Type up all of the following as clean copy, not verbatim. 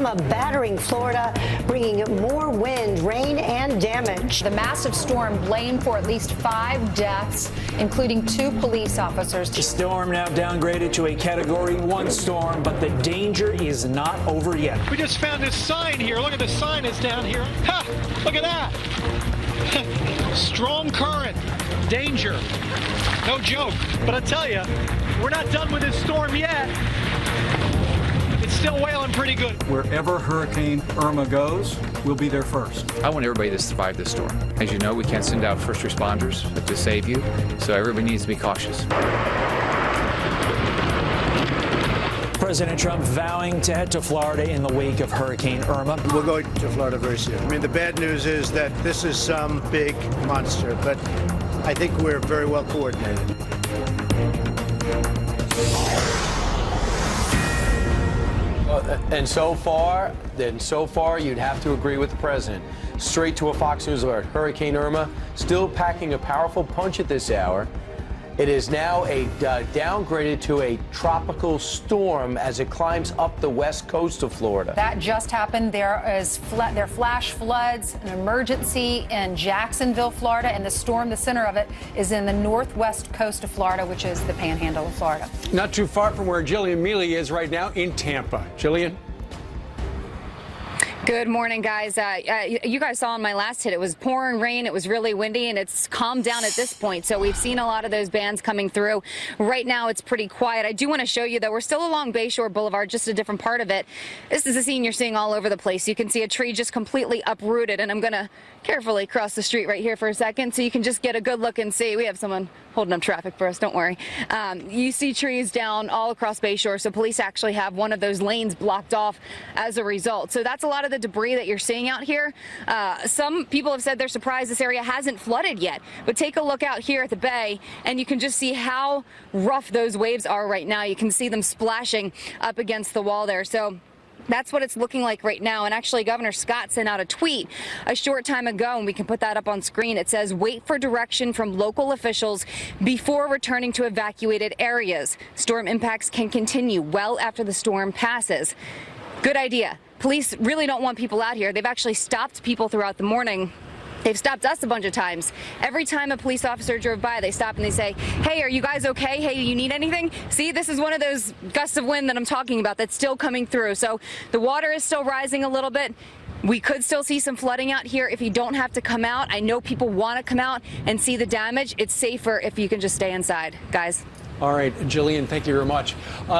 Irma battering Florida, bringing more wind, rain, and damage. The massive storm blamed for at least 5 deaths, including 2 police officers. The storm now downgraded to a Category 1 storm, but the danger is not over yet. We just found this sign here. Look at the sign that's down here. Ha! Look at that. Strong current. Danger. No joke. But I tell you, we're not done with this storm yet. It's still wailing pretty good. Wherever Hurricane Irma goes, we'll be there first. I want everybody to survive this storm. As you know, we can't send out first responders to save you, so everybody needs to be cautious. President Trump vowing to head to Florida in the wake of Hurricane Irma. We'll go to Florida very soon. I mean, the bad news is that this is some big monster, but I think we're very well coordinated. And so far, you'd have to agree with the president. Straight to a Fox News alert. Hurricane Irma still packing a powerful punch at this hour. It is now downgraded to a tropical storm as it climbs up the west coast of Florida. That just happened. There are flash floods, an emergency in Jacksonville, Florida, and the storm, the center of it, is in the northwest coast of Florida, which is the panhandle of Florida. Not too far from where Jillian Mealy is right now in Tampa. Jillian? Good morning, guys. You guys saw in my last hit, it was pouring rain, it was really windy, and it's calmed down at this point. So we've seen a lot of those bands coming through. Right now, it's pretty quiet. I do want to show you, though, we're still along Bayshore Boulevard, just a different part of it. This is a scene you're seeing all over the place. You can see a tree just completely uprooted, and I'm going to carefully cross the street right here for a second so you can just get a good look and see. We have someone holding up traffic for us, don't worry. You see trees down all across Bayshore, so police actually have one of those lanes blocked off as a result. So that's a lot of the debris that you're seeing out here. Some people have said they're surprised this area hasn't flooded yet, but take a look out here at the bay and you can just see how rough those waves are right now. You can see them splashing up against the wall there. So that's what it's looking like right now. And actually, Governor Scott sent out a tweet a short time ago, and we can put that up on screen. It says, wait for direction from local officials before returning to evacuated areas. Storm impacts can continue well after the storm passes. Good idea. Police really don't want people out here. They've actually stopped people throughout the morning. They've stopped us a bunch of times. Every time a police officer drove by, they stop and they say, hey, are you guys okay? Hey, you need anything? See, this is one of those gusts of wind that I'm talking about that's still coming through. So the water is still rising a little bit. We could still see some flooding out here if you don't have to come out. I know people want to come out and see the damage. It's safer if you can just stay inside, guys. All right, Jillian, thank you very much.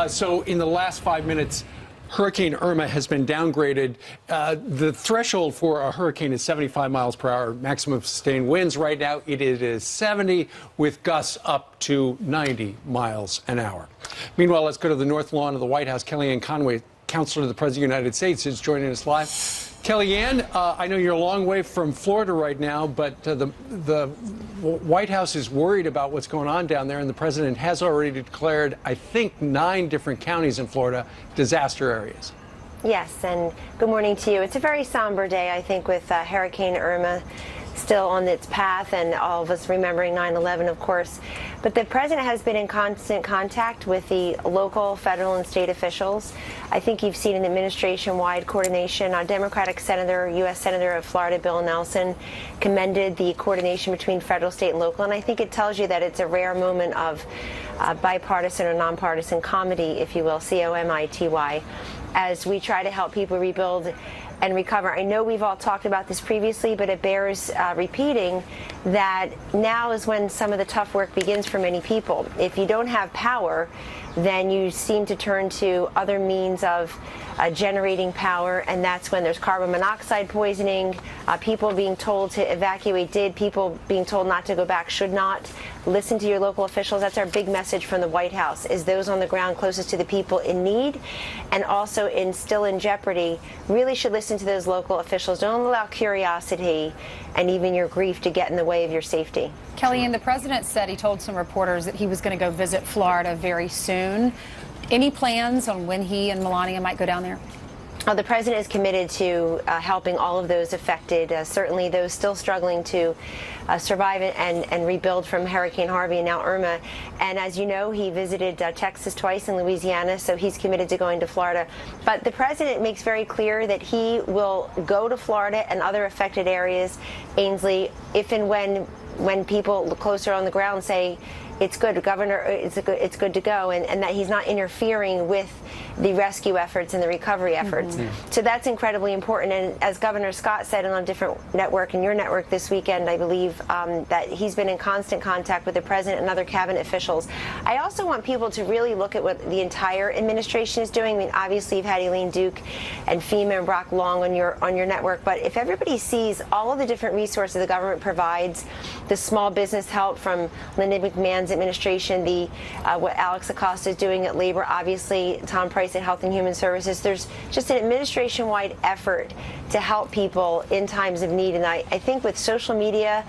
So in the last 5 minutes, Hurricane Irma has been downgraded. The threshold for a hurricane is 75 miles per hour, maximum sustained winds. Right now, it is 70 with gusts up to 90 miles an hour. Meanwhile, let's go to the North Lawn of the White House. Kellyanne Conway, counselor to the President of the United States, is joining us live. Kellyanne, I know you're a long way from Florida right now, but the White House is worried about what's going on down there, and the president has already declared, I think, 9 different counties in Florida disaster areas. Yes, and good morning to you. It's a very somber day, I think, with Hurricane Irma still on its path, and all of us remembering 9/11, of course. But the president has been in constant contact with the local, federal, and state officials. I think you've seen an administration-wide coordination. Our Democratic Senator, U.S. Senator of Florida, Bill Nelson, commended the coordination between federal, state, and local. And I think it tells you that it's a rare moment of bipartisan or nonpartisan comedy, if you will, COMITY, as we try to help people rebuild and recover. I know we've all talked about this previously, but it bears repeating that now is when some of the tough work begins for many people. If you don't have power, then you seem to turn to other means of generating power, and that's when there's carbon monoxide poisoning, people being told to evacuate did, people being told not to go back should not. Listen to your local officials. That's our big message from the White House, is those on the ground closest to the people in need and also still in jeopardy really should listen to those local officials. Don't allow curiosity and even your grief to get in the way of your safety. Kellyanne, the president said he told some reporters that he was going to go visit Florida very soon. Any plans on when he and Melania might go down there? The president is committed to helping all of those affected, certainly those still struggling to survive and rebuild from Hurricane Harvey and now Irma. And as you know, he visited Texas twice and Louisiana, so he's committed to going to Florida. But the president makes very clear that he will go to Florida and other affected areas, Ainsley, if and when people closer on the ground say, it's good, Governor, it's good to go, and that he's not interfering with the rescue efforts and the recovery efforts. So that's incredibly important. And as Governor Scott said on a different network, in your network this weekend, I believe, that he's been in constant contact with the president and other cabinet officials. I also want people to really look at what the entire administration is doing. I mean, obviously, you've had Elaine Duke and FEMA and Brock Long on your network, but if everybody sees all of the different resources the government provides, the small business help from Linda McMahon's administration, what Alex Acosta is doing at Labor, obviously Tom Price at Health and Human Services. There's just an administration-wide effort to help people in times of need. And I think with social media,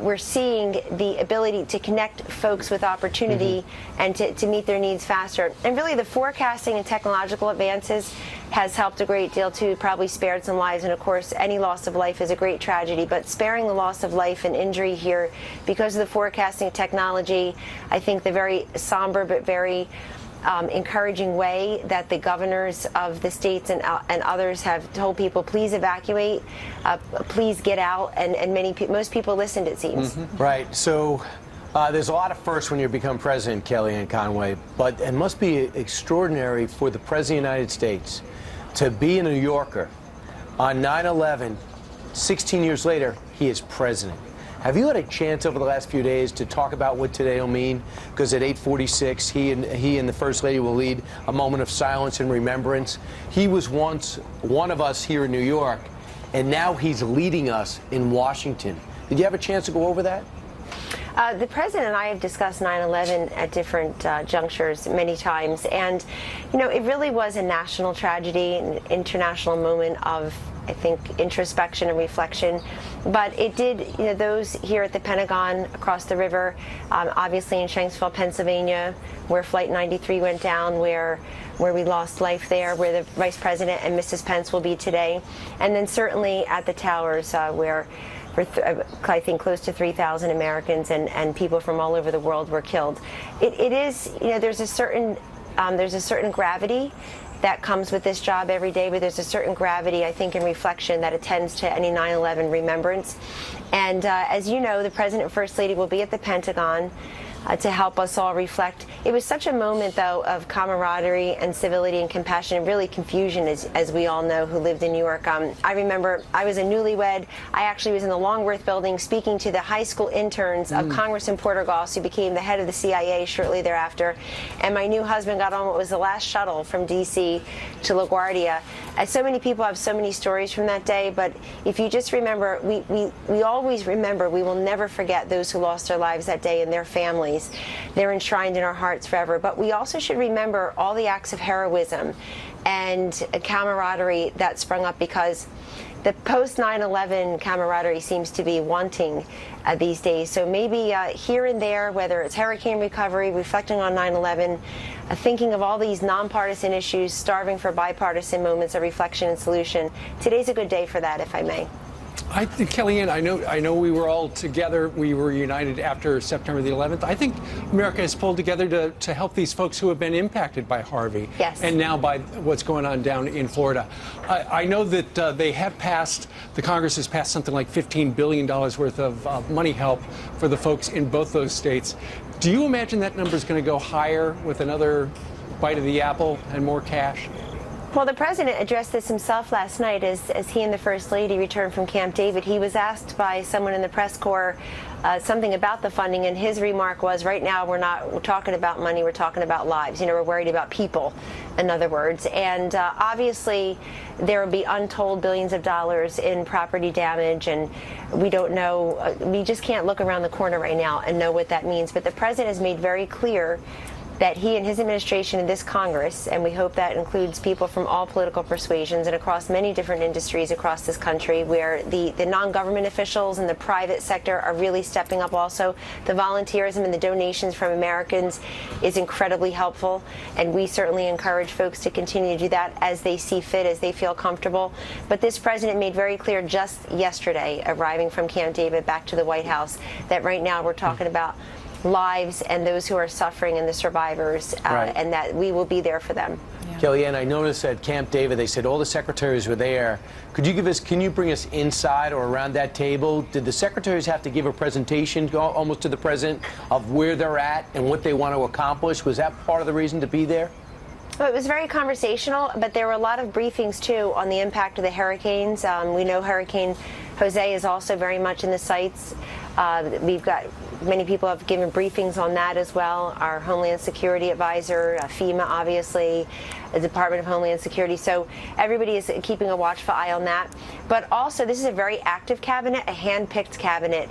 we're seeing the ability to connect folks with opportunity and to meet their needs faster. And really the forecasting and technological advances has helped a great deal too, probably spared some lives. And of course, any loss of life is a great tragedy, but sparing the loss of life and injury here because of the forecasting technology, I think the very somber but very encouraging way that the governors of the states and others have told people, please evacuate, please get out, and most people listened, it seems. Right. So there's a lot of firsts when you become president, Kellyanne Conway, but it must be extraordinary for the president of the United States to be a New Yorker. On 9/11, 16 years later, he is president. Have you had a chance over the last few days to talk about what today will mean? Because at 8:46, he and the First Lady will lead a moment of silence and remembrance. He was once one of us here in New York, and now he's leading us in Washington. Did you have a chance to go over that? The president and I have discussed 9/11 at different junctures many times, and it really was a national tragedy, an international moment of, I think, introspection and reflection. But it did, those here at the Pentagon, across the river, obviously in Shanksville, Pennsylvania, where Flight 93 went down, where we lost life there, where the Vice President and Mrs. Pence will be today, and then certainly at the towers, where I think close to 3,000 Americans and people from all over the world were killed. It is, there's a certain gravity that comes with this job every day, but there's a certain gravity, I think, in reflection that attends to any 9/11 remembrance. And as you know, the President and First Lady will be at the Pentagon to help us all reflect. It was such a moment, though, of camaraderie and civility and compassion and really confusion, as we all know who lived in New York. I remember I was a newlywed. I actually was in the Longworth building speaking to the high school interns of Congressman Porter Goss, who became the head of the CIA shortly thereafter. And my new husband got on what was the last shuttle from D.C. to LaGuardia. So many people have so many stories from that day, but if you just remember, we always remember, we will never forget those who lost their lives that day and their families. They're enshrined in our hearts forever. But we also should remember all the acts of heroism and camaraderie that sprung up, because the post 9/11 camaraderie seems to be wanting these days. So maybe here and there, whether it's hurricane recovery, reflecting on 9/11, thinking of all these nonpartisan issues, starving for bipartisan moments of reflection and solution. Today's a good day for that, if I may. I think, Kellyanne, I know we were all together. We were united after September the 11th. I think America has pulled together to help these folks who have been impacted by Harvey. Yes. And now by what's going on down in Florida. I know that the Congress has passed something like $15 billion worth of money help for the folks in both those states. Do you imagine that number is going to go higher with another bite of the apple and more cash? Well, the president addressed this himself last night as he and the First Lady returned from Camp David. He was asked by someone in the press corps something about the funding, and his remark was, right now we're talking about money, we're talking about lives. We're worried about people, in other words. And obviously there will be untold billions of dollars in property damage, and we don't know, we just can't look around the corner right now and know what that means. But the president has made very clear that he and his administration and this Congress, and we hope that includes people from all political persuasions and across many different industries across this country, where the non-government officials and the private sector are really stepping up also. The volunteerism and the donations from Americans is incredibly helpful, and we certainly encourage folks to continue to do that as they see fit, as they feel comfortable. But this president made very clear just yesterday, arriving from Camp David back to the White House, that right now we're talking about lives and those who are suffering and the survivors, and that we will be there for them. Kellyanne, I noticed at Camp David, they said all the secretaries were there. Can you bring us inside or around that table? Did the secretaries have to give a presentation almost to the president of where they're at and what they want to accomplish? Was that part of the reason to be there? Well, it was very conversational, but there were a lot of briefings, too, on the impact of the hurricanes. We know Hurricane Jose is also very much in the sights. We've got many people have given briefings on that as well. Our Homeland Security advisor, FEMA, obviously, the Department of Homeland Security. So everybody is keeping a watchful eye on that. But also, this is a very active cabinet, a hand-picked cabinet.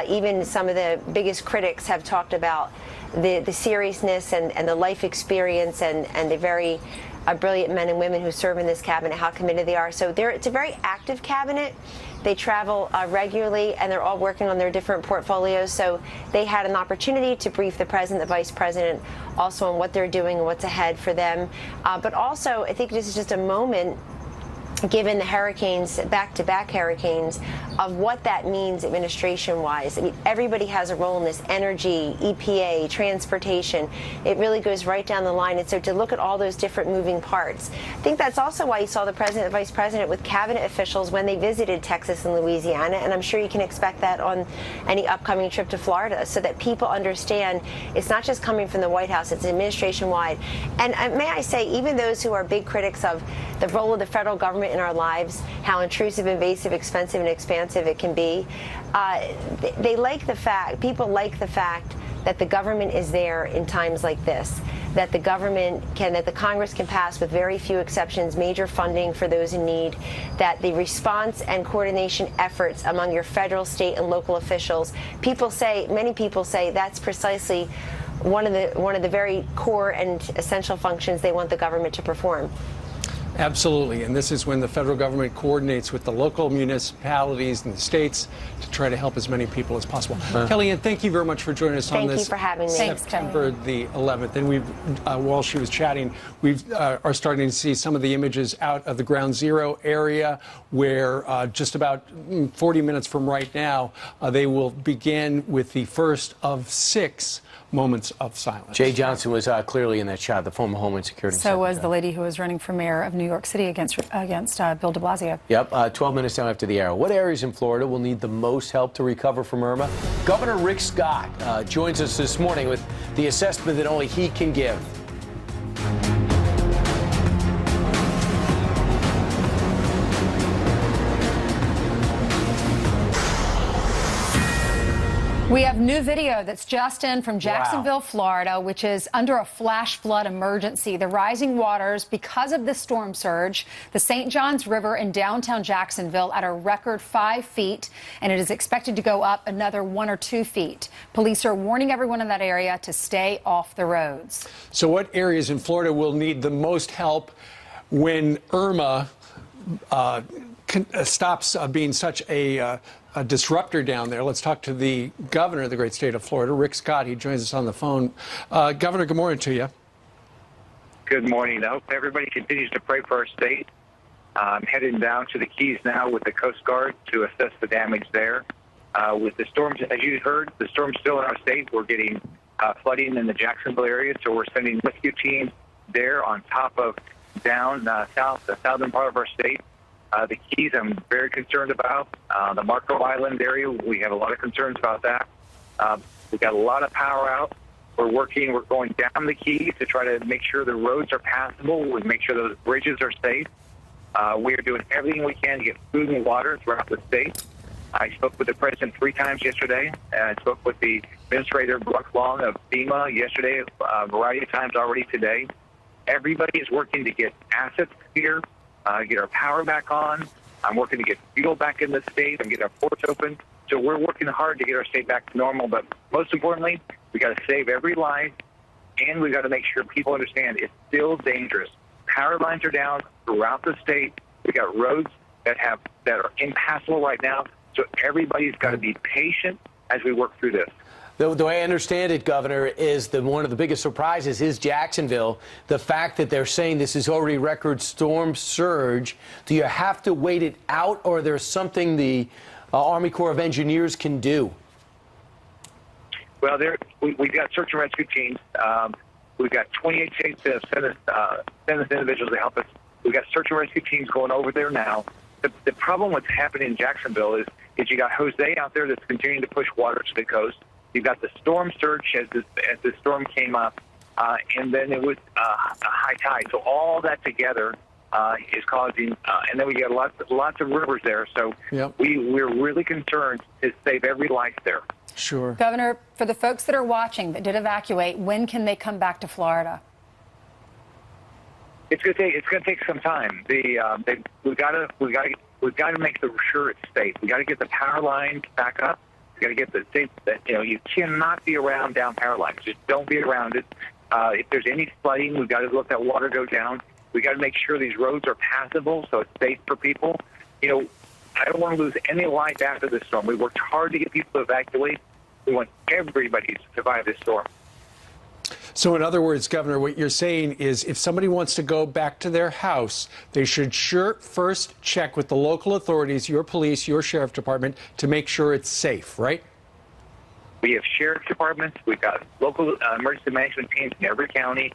Even some of the biggest critics have talked about the seriousness and the life experience and the very brilliant men and women who serve in this cabinet, how committed they are. So it's a very active cabinet. They travel regularly, and they're all working on their different portfolios. So they had an opportunity to brief the president, the vice president, also on what they're doing and what's ahead for them. But also, I think this is just a moment, given the hurricanes, back-to-back hurricanes, of what that means administration-wise. I mean, everybody has a role in this: energy, EPA, transportation. It really goes right down the line. And so to look at all those different moving parts, I think that's also why you saw the president and vice president with cabinet officials when they visited Texas and Louisiana. And I'm sure you can expect that on any upcoming trip to Florida, so that people understand it's not just coming from the White House, it's administration-wide. And may I say, even those who are big critics of the role of the federal government in our lives, how intrusive, invasive, expensive, and expansive it can be, people like the fact that the government is there in times like this, that the Congress can pass, with very few exceptions, major funding for those in need, that the response and coordination efforts among your federal, state, and local officials, many people say that's precisely one of the very core and essential functions they want the government to perform. Absolutely, and this is when the federal government coordinates with the local municipalities and the states to try to help as many people as possible. Kellyanne, thank you very much for joining us on this. Thank you for having me. September the 11th. And while she was chatting, we are starting to see some of the images out of the Ground Zero area, where just about 40 minutes from right now, they will begin with the first of 6 moments of silence. Jay Johnson was clearly in that shot, the former Homeland Security Secretary. So was the lady who was running for mayor of New York City against Bill de Blasio. Yep, 12 minutes now after the hour. What areas in Florida will need the most help to recover from Irma? Governor Rick Scott joins us this morning with the assessment that only he can give. We have new video that's just in from Jacksonville, Florida, which is under a flash flood emergency. The rising waters, because of the storm surge, the St. Johns River in downtown Jacksonville at a record 5 feet, and it is expected to go up another 1 or 2 feet. Police are warning everyone in that area to stay off the roads. So what areas in Florida will need the most help when Irma stops being such a disruptor down there? Let's talk to the governor of the great state of Florida, Rick Scott. He joins us on the phone. Governor, good morning to you. Good morning. I hope everybody continues to pray for our state. I'm heading down to the Keys now with the Coast Guard to assess the damage there. With the storms, as you heard, the storm's still in our state. We're getting flooding in the Jacksonville area, so we're sending rescue teams there on top of down the southern part of our state. The Keys, I'm very concerned about. The Marco Island area, we have a lot of concerns about that. We've got a lot of power out. We're going down the Keys to try to make sure the roads are passable. We make sure those bridges are safe. We are doing everything we can to get food and water throughout the state. I spoke with the president 3 times yesterday. I spoke with the administrator, Buck Long, of FEMA yesterday, a variety of times already today. Everybody is working to get assets here, get our power back on. I'm working to get fuel back in the state and get our ports open. So we're working hard to get our state back to normal. But most importantly, we got to save every life and we've got to make sure people understand it's still dangerous. Power lines are down throughout the state. We got roads that are impassable right now. So everybody's got to be patient as we work through this. The way I understand it, Governor, is that one of the biggest surprises is Jacksonville. The fact that they're saying this is already record storm surge. Do you have to wait it out, or there's something the Army Corps of Engineers can do? Well, we've got search and rescue teams. We've got 28 states that have sent us individuals to help us. We've got search and rescue teams going over there now. The problem what's happening in Jacksonville is you got Jose out there that's continuing to push water to the coast. You've got the storm surge as the storm came up, and then it was a high tide. So all that together is causing, and then we got lots of rivers there. So we're really concerned to save every life there. Sure. Governor, for the folks that are watching that did evacuate, when can they come back to Florida? It's going to take some time. We've got to make sure it's safe. We got to get the power lines back up. We got to get the safe. You cannot be around down power lines. Just don't be around it. If there's any flooding, we've got to let that water go down. We got to make sure these roads are passable so it's safe for people. I don't want to lose any life after this storm. We worked hard to get people to evacuate. We want everybody to survive this storm. So in other words, Governor, what you're saying is if somebody wants to go back to their house, they should first check with the local authorities, your police, your sheriff department, to make sure it's safe, right? We have sheriff departments. We've got local emergency management teams in every county.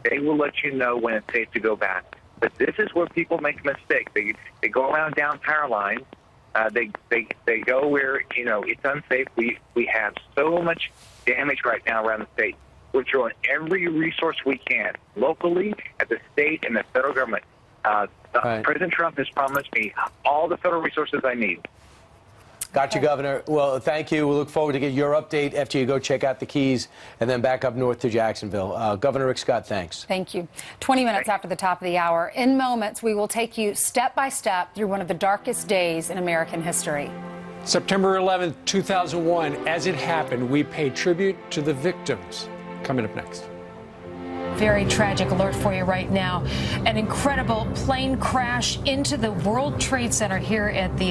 They will let you know when it's safe to go back. But this is where people make a mistake. They go around down power lines. They go where, it's unsafe. We have so much damage right now around the state. We're throwing every resource we can, locally, at the state, and the federal government. President Trump has promised me all the federal resources I need. Got you, Governor. Well, thank you. We look forward to get your update after you go check out the Keys and then back up north to Jacksonville. Governor Rick Scott, thanks. Thank you. 20 minutes after the top of the hour. In moments, we will take you step by step through one of the darkest days in American history. September 11th, 2001, as it happened, we pay tribute to the victims. Coming up next. Very tragic alert for you right now. An incredible plane crash into the World Trade Center here at the